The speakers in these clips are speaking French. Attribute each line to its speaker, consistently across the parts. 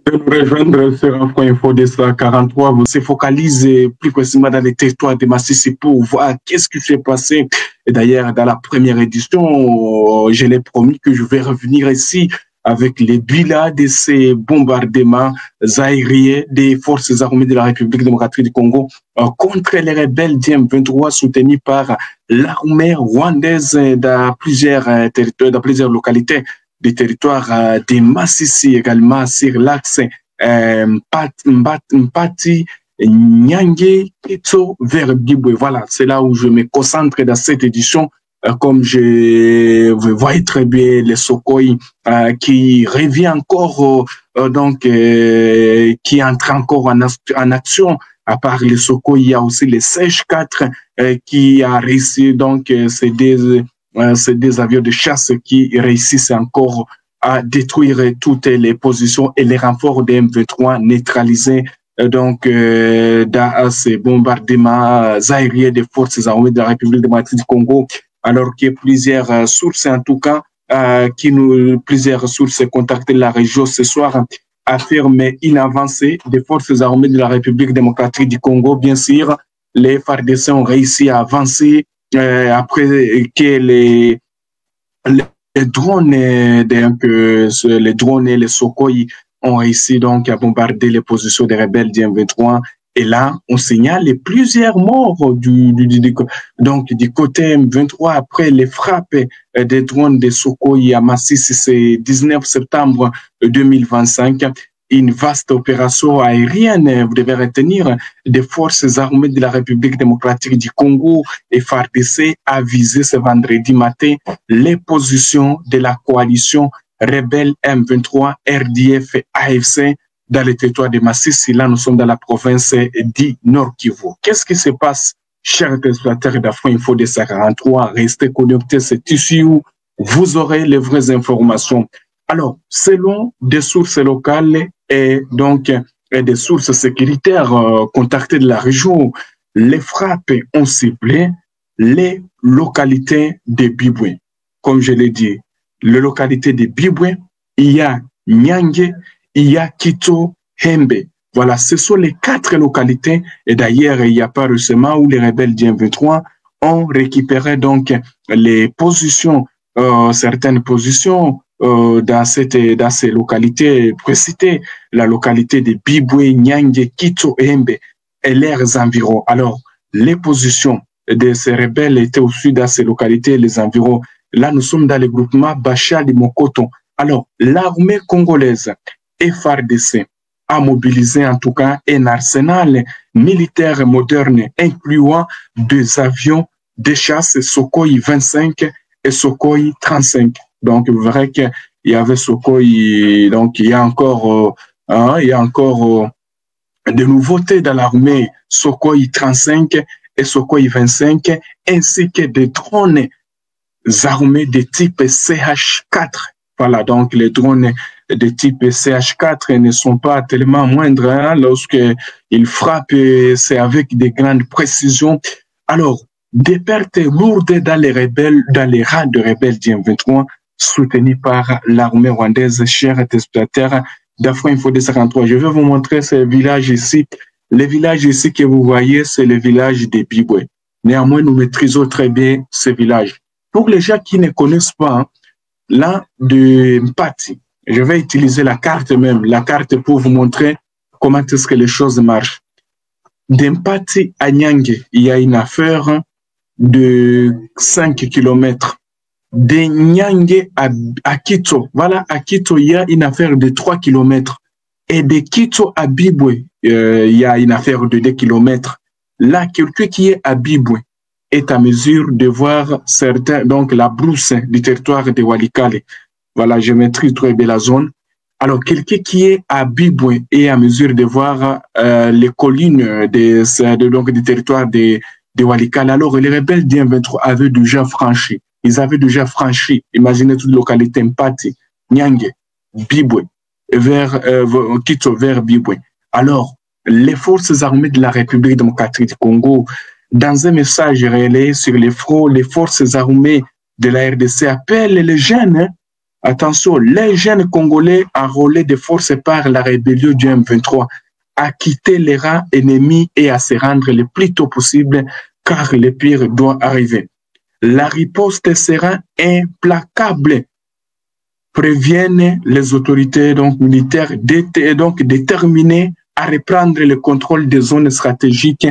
Speaker 1: De nous rejoindre sur Info Info de 143, vous se focalisez plus précisément dans les territoires de Massissi pour voir qu'est-ce qui s'est passé. Et d'ailleurs, dans la première édition, je l'ai promis que je vais revenir ici avec les bilans de ces bombardements aériens des forces armées de la République démocratique du Congo contre les rebelles du M23 soutenus par l'armée rwandaise dans plusieurs territoires, dans plusieurs localités des territoires de Massissi également sur l'axe Mpati, Nyange, Kitso vers Bibwe. Voilà, c'est là où je me concentre dans cette édition. Comme je vois très bien les Sokoy qui revient encore, qui entre encore en action. À part les Sokoy, il y a aussi les CH4 qui a réussi, donc c'est des avions de chasse qui réussissent encore à détruire toutes les positions et les renforts des M23 neutralisés dans ces bombardements aériens des forces armées de la République démocratique du Congo, alors que plusieurs sources, en tout cas, plusieurs sources contactées la région ce soir, affirment une avancée des forces armées de la République démocratique du Congo. Bien sûr, les FARDC ont réussi à avancer après que les drones, les drones et les Sokoy ont réussi donc à bombarder les positions des rebelles du M23. Et là, on signale plusieurs morts du côté M23 après les frappes des drones des Sokoy à Massissi, c'est 19 septembre 2025. Une vaste opération aérienne, vous devez retenir, des forces armées de la République démocratique du Congo et FARDC a visé ce vendredi matin les positions de la coalition rebelle M23, RDF et AFC dans le territoire de Massissi. Là, nous sommes dans la province du Nord Kivu. Qu'est-ce qui se passe, chers téléspectateurs d'Afro Info de 43? Restez connectés, c'est ici où vous aurez les vraies informations. Alors, selon des sources locales et donc des sources sécuritaires contactées de la région, les frappes ont ciblé les localités de Bibwe. Comme je l'ai dit, les localités de Bibwe, il y a Nyange, il y a Kito, Hembe. Voilà, ce sont les 4 localités. Et d'ailleurs, il n'y a pas récemment où les rebelles du M23 ont récupéré donc les positions, certaines positions dans ces localités précitées, la localité de Bibwe, Nyange, Kito et Hembe et leurs environs. Alors, les positions de ces rebelles étaient aussi dans ces localités et les environs. Là, nous sommes dans le groupement Bachal et Mokoto. Alors, l'armée congolaise et FARDC a mobilisé en tout cas un arsenal militaire moderne incluant des avions de chasse Sukhoi 25 et Sukhoi 35. Donc, vous verrez qu'il y avait Sukhoi, donc il y a encore des nouveautés dans l'armée Sukhoi 35 et Sukhoi 25, ainsi que des drones armés de type CH4. Voilà, donc les drones de type CH4 ne sont pas tellement moindres hein, lorsqu'ils frappent, c'est avec de grandes précisions. Alors, des pertes lourdes dans les rangs de rebelles du M23 soutenus par l'armée rwandaise, chers téléspectateurs d'Afro Info 243. Je vais vous montrer ce village ici. Le village ici que vous voyez, c'est le village de Bibwe. Néanmoins, nous maîtrisons très bien ce village. Pour les gens qui ne connaissent pas, hein, là, de Mpati, je vais utiliser la carte même, la carte pour vous montrer comment est-ce que les choses marchent. De Mpati à Nyange, il y a une affaire de 5 km. De Nyange à Kito, voilà, à Kito, il y a une affaire de 3 km. Et de Kito à Bibwe, il y a une affaire de 2 km. Là, quelqu'un qui est à Bibwe est à mesure de voir certains, donc la brousse du territoire de Walikale. Voilà, je maîtrise très bien la zone. Alors, quelqu'un qui est à Bibwe est à mesure de voir les collines donc, du territoire de Walikale. Alors, les rebelles du M23 avaient déjà franchi. Ils avaient déjà franchi, imaginez toute localité, Mpati, Nyange, Bibwe, vers Kito, vers Bibwe. Alors, les forces armées de la République démocratique du Congo, dans un message relayé sur les forces armées de la RDC appellent les jeunes attention, les jeunes Congolais enrôlés de force par la rébellion du M23 à quitter les rangs ennemis et à se rendre le plus tôt possible car le pire doit arriver. La riposte sera implacable, préviennent les autorités militaires déterminées à reprendre le contrôle des zones stratégiques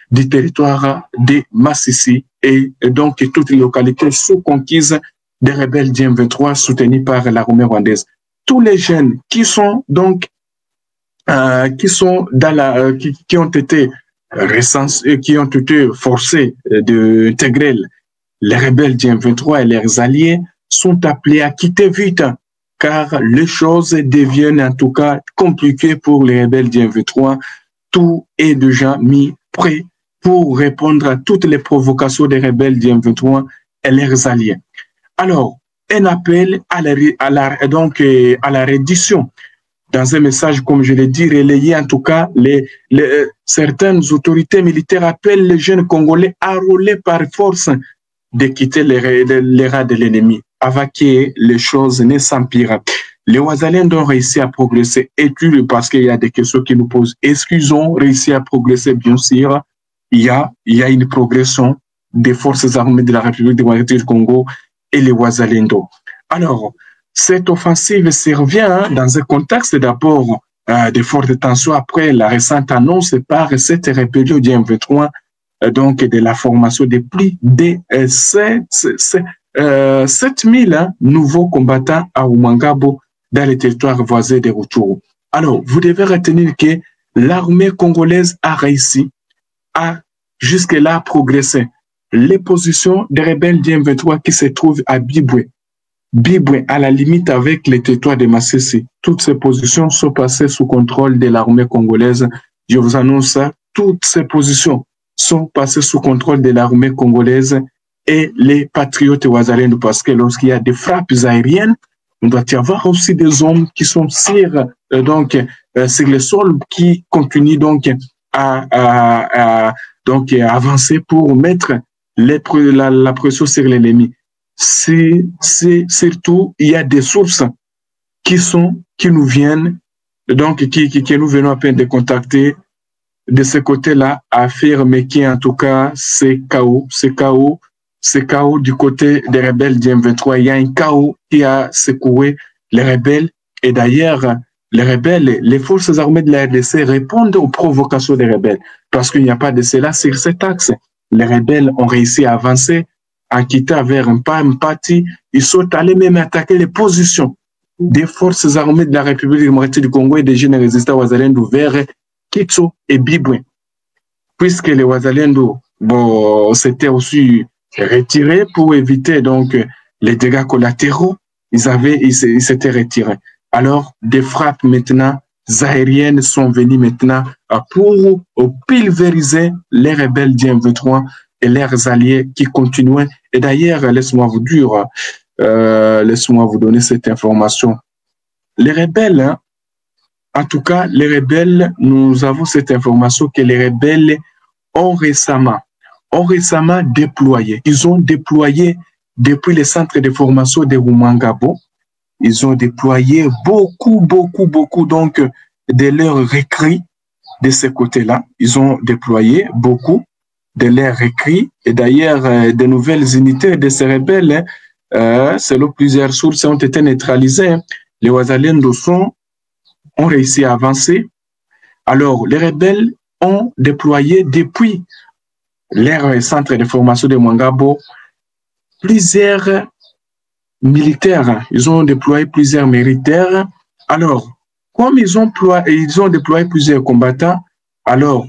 Speaker 1: du territoire de Massissi et donc toutes les localités sous conquise des rebelles du M23 soutenus par l'armée rwandaise. Tous les jeunes qui sont qui ont été recensés, qui ont été forcés d'intégrer les rebelles du M23 et leurs alliés sont appelés à quitter vite car les choses deviennent en tout cas compliquées pour les rebelles du M23. Tout est déjà mis prêt pour répondre à toutes les provocations des rebelles du M23 et leurs alliés. Alors, un appel à la reddition. Dans un message, comme je l'ai dit, relayé en tout cas, certaines autorités militaires appellent les jeunes Congolais enrôlés par force de quitter les rangs de l'ennemi avant que les choses ne s'empirent. Les Wazalendo ont réussi à progresser. Et parce qu'il y a des questions qui nous posent, est-ce qu'ils ont réussi à progresser? Bien sûr, il y a une progression des forces armées de la République démocratique du Congo et les Wazalendo. Alors, cette offensive survient dans un contexte d'abord de fortes tensions après la récente annonce par cette rébellion du M23 donc de la formation de plus de 7000 nouveaux combattants à Rumangabo dans les territoires voisins de Rutshuru. Alors, vous devez retenir que l'armée congolaise a réussi à jusque-là progresser. Les positions des rebelles du M23 qui se trouvent à Bibwe, à la limite avec les territoires de Massissi, toutes ces positions sont passées sous contrôle de l'armée congolaise. Je vous annonce ça, toutes ces positions sont passées sous contrôle de l'armée congolaise et les patriotes wazalendo, parce que lorsqu'il y a des frappes aériennes, il doit y avoir aussi des hommes qui sont sur le sol, qui continuent donc à avancer pour mettre la pression sur l'ennemi. Surtout, il y a des sources qui nous viennent, donc que nous venons à peine de contacter de ce côté-là, affirment qu'en tout cas, c'est chaos du côté des rebelles du M23. Il y a un chaos qui a secoué les rebelles. Et d'ailleurs, les rebelles, les forces armées de la RDC répondent aux provocations des rebelles. Parce qu'il n'y a pas de cela sur cet axe. Les rebelles ont réussi à avancer, à quitter vers un parti. Ils sont allés même attaquer les positions des forces armées de la République démocratique du Congo et des jeunes résistants Wazalendo vers Kitso et Bibwe. Puisque les Wazalendo, s'étaient aussi retirés pour éviter donc les dégâts collatéraux, ils s'étaient retirés. Alors, des frappes maintenant aériennes sont venues maintenant pour pulvériser les rebelles du M23 et leurs alliés qui continuaient. Et d'ailleurs, laisse-moi vous donner cette information. Les rebelles, en tout cas, les rebelles, nous avons cette information que les rebelles ont récemment déployé. Ils ont déployé depuis les centres de formation de Rumangabo. Ils ont déployé beaucoup donc de leurs recrues de ce côté-là. Ils ont déployé beaucoup de leurs recrues. Et d'ailleurs, de nouvelles unités de ces rebelles, selon plusieurs sources, ont été neutralisées. Les Wazalendo ont réussi à avancer. Alors, les rebelles ont déployé depuis leur centre de formation de Rumangabo plusieurs militaires. Ils ont déployé plusieurs militaires. Alors, comme ils ont déployé plusieurs combattants, alors,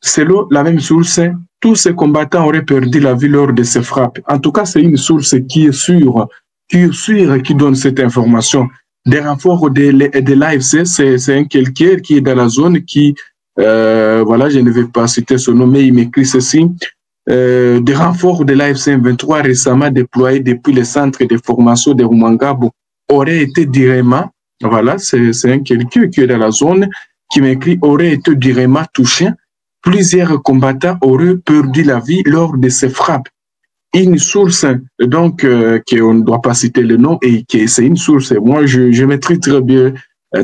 Speaker 1: selon la même source, tous ces combattants auraient perdu la vie lors de ces frappes. En tout cas, c'est une source qui est sûre, qui donne cette information. Des renforts de l'AFC, c'est un quelqu'un qui est dans la zone qui, je ne vais pas citer son nom, mais il m'écrit ceci. Des renforts de l'AFC M23 récemment déployés depuis le centre de formation de Rumangabo auraient été directement, c'est un quelqu'un qui est dans la zone qui m'écrit, aurait été directement touché. Plusieurs combattants auraient perdu la vie lors de ces frappes. une source, donc, qu'on ne doit pas citer le nom, et que c'est une source. Moi, je maîtrise très bien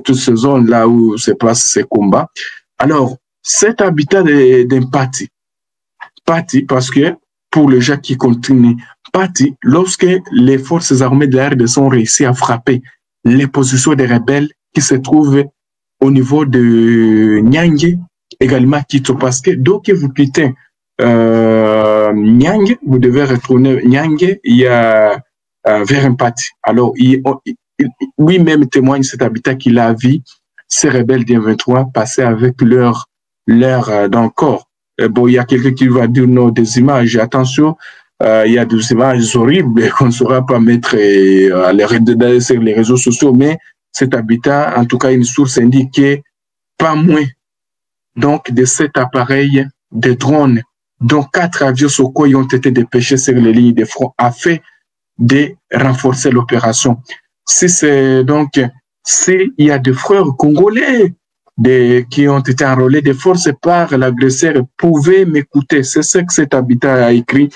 Speaker 1: toutes ces zones là où se passent ces combats. Alors, cet habitat d'un parti, parce que pour les gens qui continuent, parti, lorsque les forces armées de la RDC ont réussi à frapper les positions des rebelles qui se trouvent au niveau de Nyangé, également Kito, parce que dès que vous quittez Nyangé, vous devez retourner Nyangé, il y a vers un parti. Alors, lui-même témoigne cet habitat qu'il a vu ces rebelles du 23 passer avec leur corps. Bon, il y a quelqu'un qui va dire non, des images. Attention, il y a des images horribles qu'on ne saura pas mettre sur les réseaux sociaux, mais cet habitat, en tout cas, une source indiquée pas moins donc de 7 appareils de drones, dont 4 avions Sukhoi ont été dépêchés sur les lignes de front afin de renforcer l'opération. S'il y a des frères congolais qui ont été enrôlés de force par l'agresseur, pouvez m'écouter. C'est ce que cet habitat a écrit.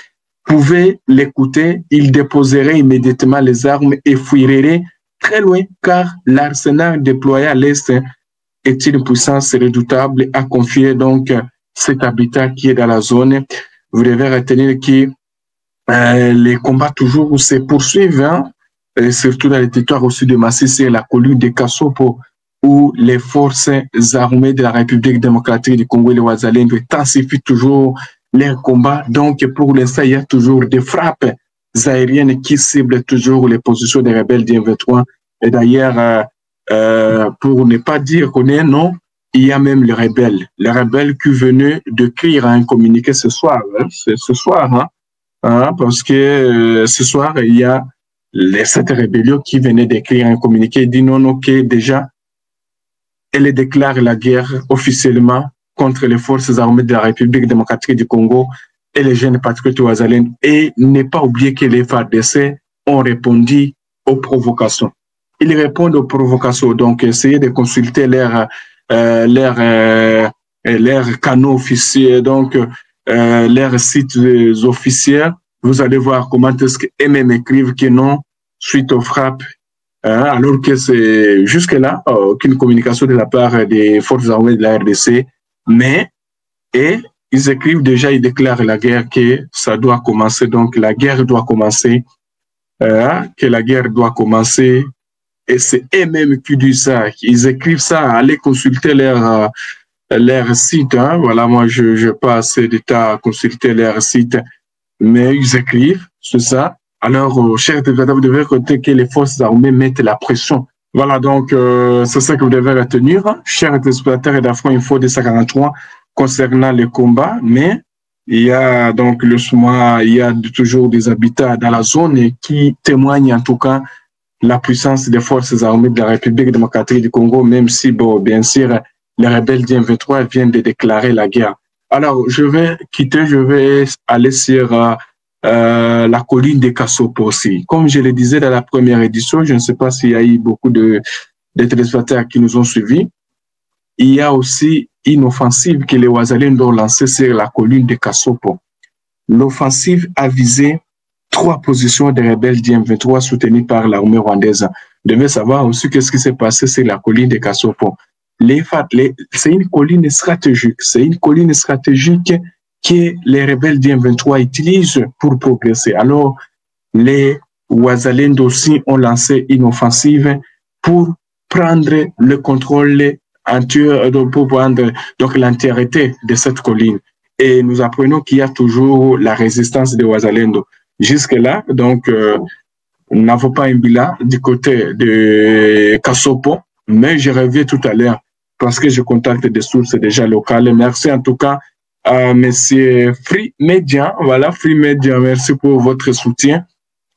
Speaker 1: Pouvez l'écouter, il déposerait immédiatement les armes et fuirait très loin, car l'arsenal déployé à l'Est est une puissance redoutable, a confié donc cet habitat qui est dans la zone. Vous devez retenir que les combats toujours se poursuivent, hein, surtout dans les territoires au sud de Massissi et la colline de Kassopo, où les forces armées de la République démocratique du Congo et les Wazalendo intensifient toujours les combats. Donc, pour l'instant, il y a toujours des frappes aériennes qui ciblent toujours les positions des rebelles du M23. Et d'ailleurs, pour ne pas dire qu'on est non, il y a même les rebelles qui venaient d'écrire un communiqué ce soir, hein, ce soir, hein, parce que ce soir, il y a cette rébellion qui venait d'écrire un communiqué, dit non, ok, déjà, elle déclare la guerre officiellement contre les forces armées de la République démocratique du Congo et les jeunes patriotes Wazalendo. Et ne pas oublier que les FARDC ont répondu aux provocations. Ils répondent aux provocations. Donc, essayez de consulter leurs canaux officiels, donc leurs sites officiels. Vous allez voir comment est-ce qu'eux-mêmes écrivent que non, suite aux frappes, alors que c'est jusque-là aucune communication de la part des forces armées de la RDC, mais ils écrivent déjà, ils déclarent la guerre, que ça doit commencer, donc la guerre doit commencer, que la guerre doit commencer, et c'est eux-mêmes qui disent ça, ils écrivent ça, allez consulter leur site, hein. Voilà, moi je pas assez d'état à consulter leur site, mais ils écrivent, c'est ça. Alors, chers téléspectateurs, vous devez retenir que les forces armées mettent la pression. Voilà, donc, c'est ça que vous devez retenir, hein, chers téléspectateurs et d'Afro Info 243 concernant les combats. Mais il y a donc il y a toujours des habitats dans la zone qui témoignent en tout cas la puissance des forces armées de la République démocratique du Congo, même si, bon, bien sûr, les rebelles du M23 viennent de déclarer la guerre. Alors, je vais aller sur la colline de Kassopo aussi. Comme je le disais dans la première édition, je ne sais pas s'il y a eu beaucoup de téléspectateurs qui nous ont suivis. Il y a aussi une offensive que les Wazalendo ont lancée sur la colline de Kassopo. L'offensive a visé 3 positions des rebelles du M23 soutenues par l'armée rwandaise. Vous devez savoir aussi qu'est-ce qui s'est passé sur la colline de Kassopo. C'est une colline stratégique. C'est une colline stratégique que les rebelles du M23 utilisent pour progresser. Alors, les Wazalendo aussi ont lancé une offensive pour prendre le contrôle pour prendre donc l'entièreté de cette colline. Et nous apprenons qu'il y a toujours la résistance des Wazalendo. Jusque-là, donc, nous n'avons pas un bilan du côté de Kassopo, mais je reviens tout à l'heure parce que je contacte des sources déjà locales. Merci en tout cas à Monsieur Free Media. Voilà, Free Media, merci pour votre soutien.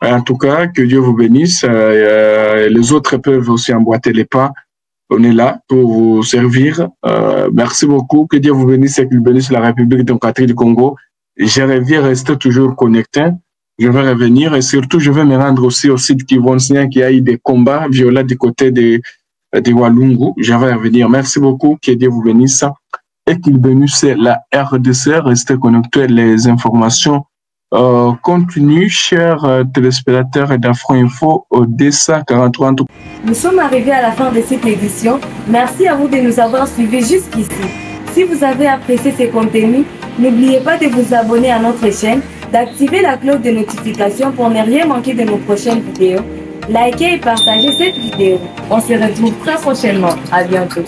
Speaker 1: En tout cas, que Dieu vous bénisse. Les autres peuvent aussi emboîter les pas. On est là pour vous servir. Merci beaucoup. Que Dieu vous bénisse et qu'il bénisse la République démocratique du Congo. Je reviens rester toujours connecté. Je vais revenir et surtout, je vais me rendre aussi au site Kivonsien qui a eu des combats violents du côté de Walungu. Je vais revenir. Merci beaucoup. Que Dieu vous bénisse et qu'il bénisse la RDC. Restez connectés. Les informations continue, chers téléspectateurs d'Afro Info au DSA 43.
Speaker 2: Nous sommes arrivés à la fin de cette édition. Merci à vous de nous avoir suivis jusqu'ici. Si vous avez apprécié ces contenus, n'oubliez pas de vous abonner à notre chaîne, d'activer la cloche de notification pour ne rien manquer de nos prochaines vidéos. Likez et partagez cette vidéo. On se retrouve très prochainement. À bientôt.